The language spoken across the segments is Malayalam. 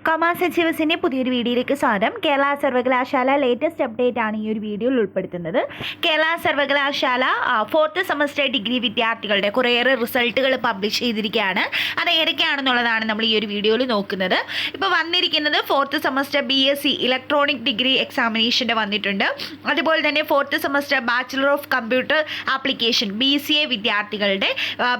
കൊമേഴ്സ് അച്ചീവേഴ്സിൻ്റെ പുതിയൊരു വീഡിയോയിലേക്ക് സ്വാഗതം. കേരള സർവകലാശാല ലേറ്റസ്റ്റ് അപ്ഡേറ്റ് ആണ് ഈ ഒരു വീഡിയോയിൽ ഉൾപ്പെടുത്തുന്നത്. കേരള സർവകലാശാല 4th സെമസ്റ്റർ ഡിഗ്രി വിദ്യാർത്ഥികളുടെ കുറേയേറെ റിസൾട്ടുകൾ പബ്ലിഷ് ചെയ്തിരിക്കുകയാണ്. അത് ഏതൊക്കെയാണെന്നുള്ളതാണ് നമ്മൾ ഈ ഒരു വീഡിയോയിൽ നോക്കുന്നത്. ഇപ്പോൾ വന്നിരിക്കുന്നത് 4th semester BSc electronic degree എക്സാമിനേഷൻ്റെ വന്നിട്ടുണ്ട്. അതുപോലെ തന്നെ 4th semester bachelor of computer application BCA വിദ്യാർത്ഥികളുടെ,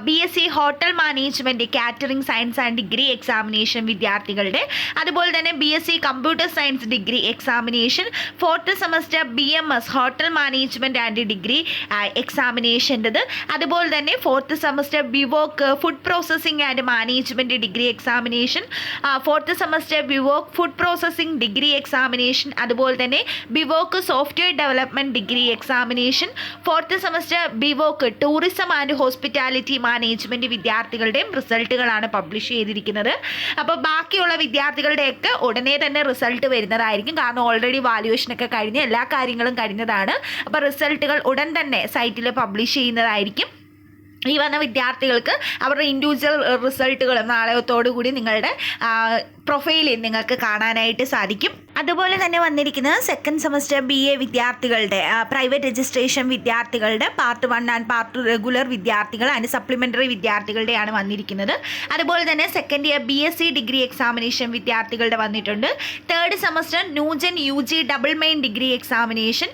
BSc hotel management catering science and degree examination വിദ്യാർത്ഥികളുടെ, അതുപോലെ തന്നെ BSc computer science degree examination, 4th semester BMS hotel management and degree എക്സാമിനേഷൻ്റെത്, അതുപോലെ തന്നെ 4th semester BVoc food processing and management degree examination, 4th semester BVoc food processing degree examination, അതുപോലെ തന്നെ BVoc software development degree examination, 4th semester BVoc tourism and hospitality management വിദ്യാർത്ഥികളുടെയും റിസൾട്ടുകളാണ് പബ്ലിഷ് ചെയ്തിരിക്കുന്നത്. അപ്പോൾ ബാക്കിയുള്ള വിദ്യാർത്ഥികളുടെയൊക്കെ ഉടനെ തന്നെ റിസൾട്ട് വരുന്നതായിരിക്കും. കാരണം ഓൾറെഡി വാല്യുവേഷനൊക്കെ കഴിഞ്ഞ് എല്ലാ കാര്യങ്ങളും കഴിഞ്ഞതാണ്. അപ്പോൾ റിസൾട്ടുകൾ ഉടൻ തന്നെ സൈറ്റിൽ പബ്ലിഷ് ചെയ്യുന്നതായിരിക്കും. ഈ വന്ന വിദ്യാർത്ഥികൾക്ക് അവരുടെ ഇൻഡിവിജ്വൽ റിസൾട്ടുകൾ നാളെയോടു കൂടി നിങ്ങളുടെ പ്രൊഫൈലിൽ നിങ്ങൾക്ക് കാണാനായിട്ട് സാധിക്കും. അതുപോലെ തന്നെ വന്നിരിക്കുന്നത് 2nd സെമസ്റ്റർ BA വിദ്യാർത്ഥികളുടെ, പ്രൈവറ്റ് രജിസ്ട്രേഷൻ വിദ്യാർത്ഥികളുടെ, പാർട്ട് 1 ആൻഡ് പാർട്ട് 2 റെഗുലർ വിദ്യാർത്ഥികൾ ആൻഡ് സപ്ലിമെൻ്ററി വിദ്യാർത്ഥികളുടെയാണ് വന്നിരിക്കുന്നത്. അതുപോലെ തന്നെ 2nd year BSc degree examination വിദ്യാർത്ഥികളുടെ വന്നിട്ടുണ്ട്. 3rd semester new gen UG double main degree examination,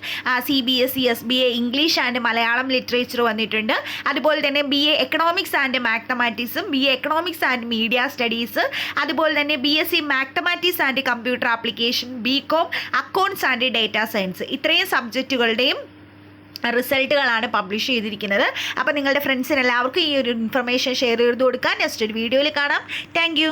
CBSE SBA English and Malayalam literature വന്നിട്ടുണ്ട്. അതുപോലെ തന്നെ BA എക്കണോമിക്സ് ആൻഡ് മാത്തമാറ്റിക്സും, BA economics and media studies, അതുപോലെ തന്നെ BSc mathematics and computer application, BCom accounts and data science, ഇത്രയും സബ്ജക്റ്റുകളുടെയും റിസൾട്ടുകളാണ് പബ്ലിഷ് ചെയ്തിരിക്കുന്നത്. അപ്പോൾ നിങ്ങളുടെ ഫ്രണ്ട്സിന് എല്ലാവർക്കും ഈ ഒരു ഇൻഫർമേഷൻ ഷെയർ ചെയ്ത് കൊടുക്കാൻ നെക്സ്റ്റ് ഒരു വീഡിയോയിൽ കാണാം. താങ്ക്